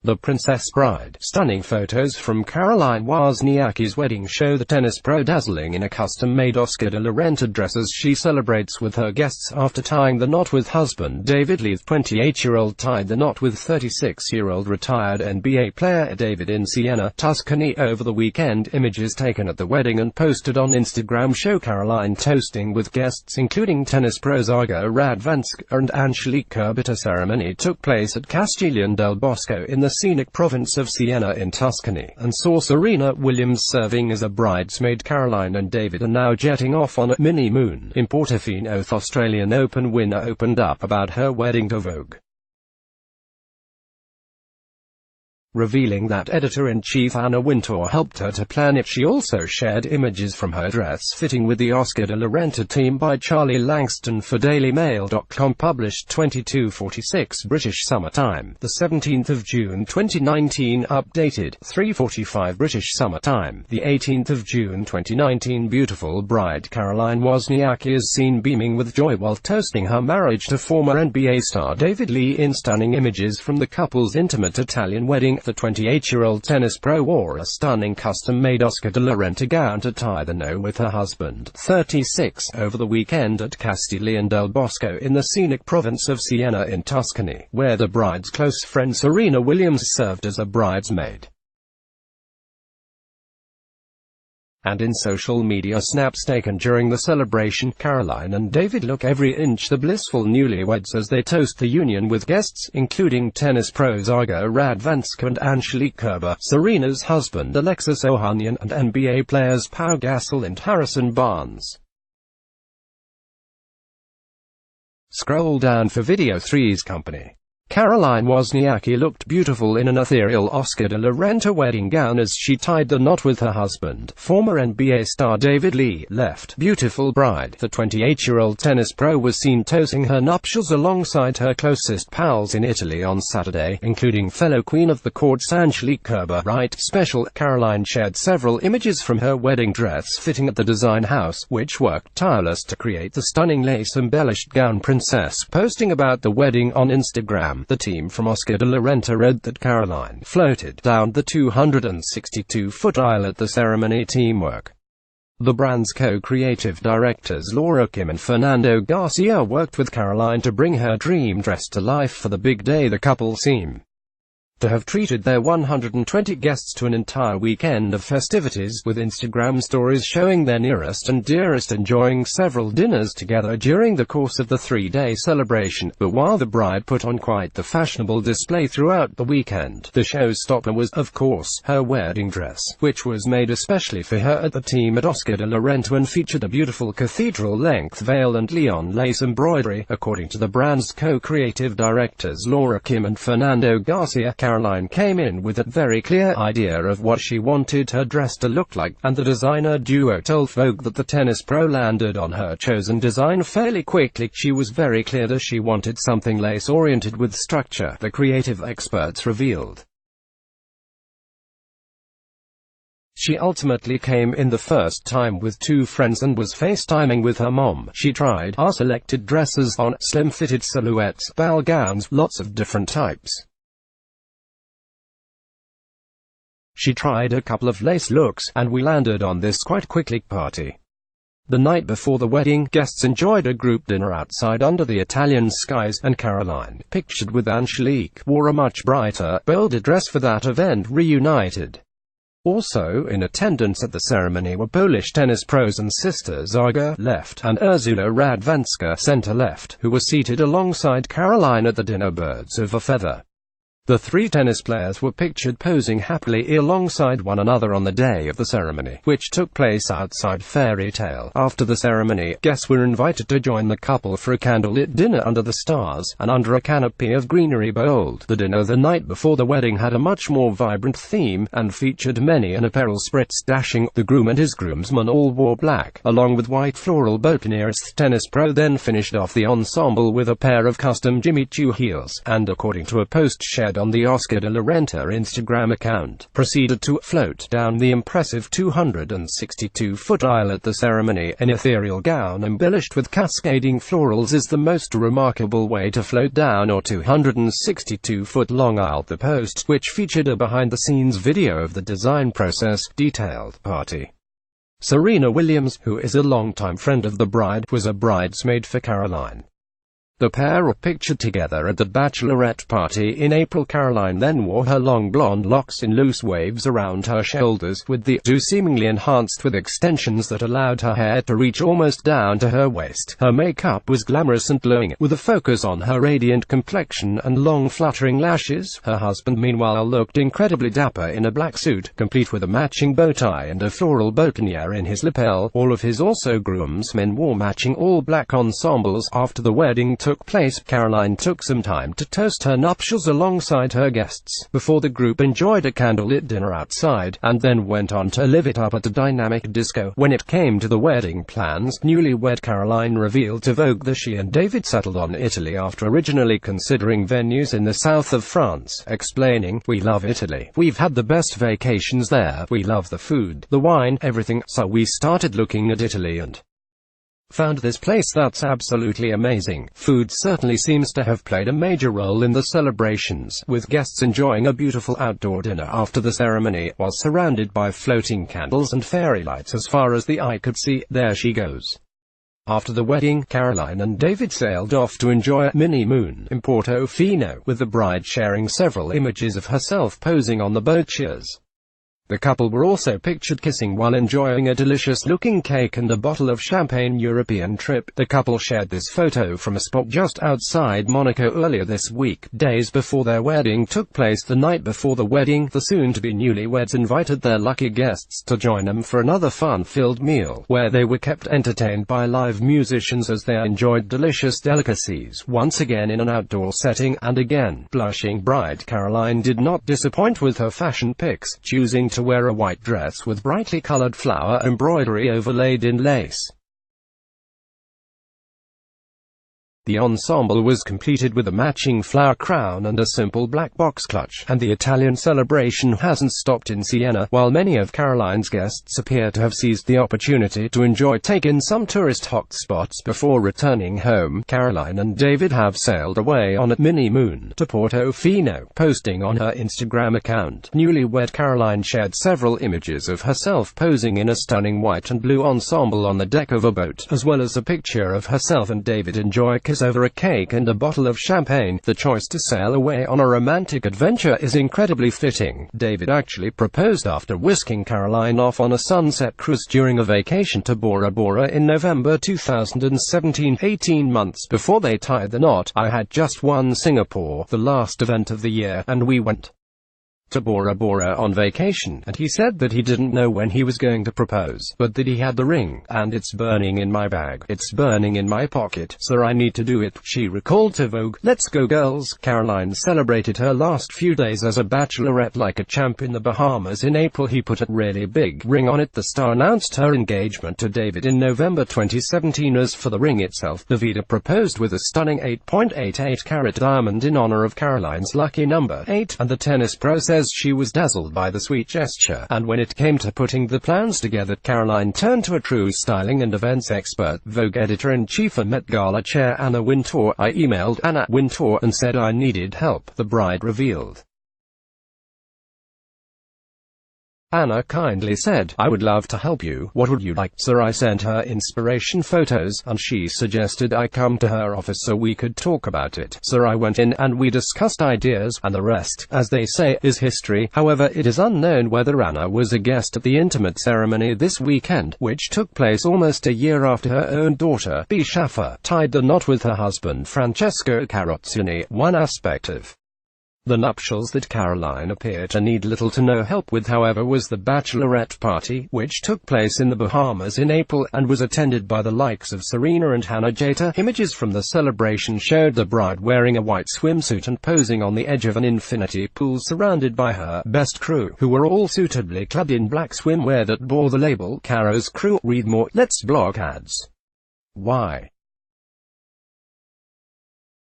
The Princess Bride. Stunning photos from Caroline Wozniacki's wedding show the tennis pro dazzling in a custom-made Oscar de la Renta dress as she celebrates with her guests after tying the knot with husband David Lee. 28-year-old tied the knot with 36-year-old retired NBA player David in Siena, Tuscany over the weekend. Images taken at the wedding and posted on Instagram show Caroline toasting with guests including tennis pros Olga Radwanska and Angelique Kerber. The ceremony took place at Castiglione del Bosco in the scenic province of Siena in Tuscany, and saw Serena-Williams serving as a bridesmaid. Caroline and David are now jetting off on a mini-moon. In Portofino, Australian Open winner opened up about her wedding to Vogue, revealing that editor-in-chief Anna Wintour helped her to plan it. She also shared images from her dress fitting with the Oscar de la Renta team by Charlie Langston for dailymail.com, published 22:46 British Summer Time, the 17th of June 2019, updated 3:45 British Summer Time, the 18th of June 2019. Beautiful bride Caroline Wozniacki is seen beaming with joy while toasting her marriage to former NBA star David Lee in stunning images from the couple's intimate Italian wedding. The 28-year-old tennis pro wore a stunning custom-made Oscar de la Renta gown to tie the knot with her husband, 36, over the weekend at Castiglione del Bosco in the scenic province of Siena in Tuscany, where the bride's close friend Serena-Williams served as a bridesmaid. And in social media snaps taken during the celebration, Caroline and David look every inch the blissful newlyweds as they toast the union with guests including tennis pros Olga Radwanska and Angelique Kerber, Serena's husband Alexis Ohanian, and NBA players Pau Gasol and Harrison Barnes. Scroll down for video. 3's company. Caroline Wozniacki looked beautiful in an ethereal Oscar de la Renta wedding gown as she tied the knot with her husband, former NBA star David Lee. Left. Beautiful bride. The 28-year-old tennis pro was seen toasting her nuptials alongside her closest pals in Italy on Saturday, including fellow queen of the courts Angelique Kerber. Right. Special. Caroline shared several images from her wedding dress fitting at the design house, which worked tireless to create the stunning lace-embellished gown. Princess. Posting about the wedding on Instagram, the team from Oscar de la Renta read that Caroline floated down the 262-foot aisle at the ceremony. Teamwork. The brand's co-creative directors Laura Kim and Fernando Garcia worked with Caroline to bring her dream dress to life for the big day. The couple seem to have treated their 120 guests to an entire weekend of festivities, with Instagram stories showing their nearest and dearest enjoying several dinners together during the course of the three-day celebration. But while the bride put on quite the fashionable display throughout the weekend, the showstopper was, of course, her wedding dress, which was made especially for her at the team at Oscar de la Renta and featured a beautiful cathedral-length veil and Leon lace embroidery. According to the brand's co-creative directors Laura Kim and Fernando Garcia, Caroline came in with a very clear idea of what she wanted her dress to look like, and the designer duo told Vogue that the tennis pro landed on her chosen design fairly quickly. She was very clear that she wanted something lace-oriented with structure, the creative experts revealed. She ultimately came in the first time with two friends and was FaceTiming with her mom. She tried our selected dresses on, slim-fitted silhouettes, ball gowns, lots of different types. She tried a couple of lace looks, and we landed on this quite quickly. Party. The night before the wedding, guests enjoyed a group dinner outside under the Italian skies, and Caroline, pictured with Angelique, wore a much brighter, bolder dress for that event. Reunited. Also in attendance at the ceremony were Polish tennis pros and sisters Olga, left, and Ursula Radwanska, center-left, who were seated alongside Caroline at the dinner. Birds of a feather. The three tennis players were pictured posing happily alongside one another on the day of the ceremony, which took place outside Fairy Tale. After the ceremony, guests were invited to join the couple for a candlelit dinner under the stars, and under a canopy of greenery. Bold. The dinner the night before the wedding had a much more vibrant theme, and featured many an apparel spritz dashing. The groom and his groomsmen all wore black, along with white floral boutonnieres. Tennis pro then finished off the ensemble with a pair of custom Jimmy Choo heels, and according to a post shared shared on the Oscar de la Renta Instagram account, proceeded to float down the impressive 262-foot aisle at the ceremony. An ethereal gown embellished with cascading florals is the most remarkable way to float down a 262-foot-long aisle. The post, which featured a behind-the-scenes video of the design process, detailed party. Serena-Williams, who is a longtime friend of the bride, was a bridesmaid for Caroline. The pair were pictured together at the bachelorette party in April. Caroline then wore her long blonde locks in loose waves around her shoulders, with the do seemingly enhanced with extensions that allowed her hair to reach almost down to her waist. Her makeup was glamorous and glowing, with a focus on her radiant complexion and long fluttering lashes. Her husband meanwhile looked incredibly dapper in a black suit, complete with a matching bow tie and a floral boutonniere in his lapel. All of his also groomsmen wore matching all-black ensembles. After the wedding took place, Caroline took some time to toast her nuptials alongside her guests, before the group enjoyed a candlelit dinner outside, and then went on to live it up at a dynamic disco. When it came to the wedding plans, newlywed Caroline revealed to Vogue that she and David settled on Italy after originally considering venues in the south of France, explaining, "We love Italy. We've had the best vacations there. We love the food, the wine, everything, so we started looking at Italy and found this place that's absolutely amazing." Food certainly seems to have played a major role in the celebrations, with guests enjoying a beautiful outdoor dinner after the ceremony, while surrounded by floating candles and fairy lights as far as the eye could see. There she goes. After the wedding, Caroline and David sailed off to enjoy a mini-moon in Portofino, with the bride sharing several images of herself posing on the boat cheers. The couple were also pictured kissing while enjoying a delicious-looking cake and a bottle of champagne. European trip. The couple shared this photo from a spot just outside Monaco earlier this week, days before their wedding took place. The night before the wedding, the soon-to-be newlyweds invited their lucky guests to join them for another fun-filled meal, where they were kept entertained by live musicians as they enjoyed delicious delicacies, once again in an outdoor setting. And again, blushing bride Caroline did not disappoint with her fashion pics, choosing to wear a white dress with brightly colored flower embroidery overlaid in lace. The ensemble was completed with a matching flower crown and a simple black box clutch, and the Italian celebration hasn't stopped in Siena. While many of Caroline's guests appear to have seized the opportunity to take in some tourist hotspots before returning home, Caroline and David have sailed away on a mini-moon to Portofino. Posting on her Instagram account, newlywed Caroline shared several images of herself posing in a stunning white and blue ensemble on the deck of a boat, as well as a picture of herself and David enjoy over a cake and a bottle of champagne. The choice to sail away on a romantic adventure is incredibly fitting. David actually proposed after whisking Caroline off on a sunset cruise during a vacation to Bora Bora in November 2017, 18 months before they tied the knot. "I had just won Singapore, the last event of the year, and we went to Bora Bora on vacation, and he said that he didn't know when he was going to propose, but that he had the ring, and it's burning in my bag. It's burning in my pocket, so I need to do it," she recalled to Vogue. "Let's go girls." Caroline celebrated her last few days as a bachelorette like a champ in the Bahamas. In April, he put a really big ring on it. The star announced her engagement to David in November 2017. As for the ring itself, Davida proposed with a stunning 8.88-carat diamond in honor of Caroline's lucky number 8, and the tennis pro says she was dazzled by the sweet gesture. And when it came to putting the plans together, Caroline turned to a true styling and events expert, Vogue editor-in-chief and Met Gala chair Anna Wintour. "I emailed Anna Wintour and said I needed help," the bride revealed. Anna kindly said, "I would love to help you. What would you like?" So I sent her inspiration photos, and she suggested I come to her office so we could talk about it. So I went in, and we discussed ideas, and the rest, as they say, is history. However, it is unknown whether Anna was a guest at the intimate ceremony this weekend, which took place almost a year after her own daughter, B. Shaffer, tied the knot with her husband Francesco Carrozzini. One aspect of the nuptials that Caroline appeared to need little to no help with, however, was the bachelorette party, which took place in the Bahamas in April, and was attended by the likes of Serena and Hannah Jata. Images from the celebration showed the bride wearing a white swimsuit and posing on the edge of an infinity pool surrounded by her best crew, who were all suitably clad in black swimwear that bore the label "Caro's Crew." Read more. Let's block ads. Why?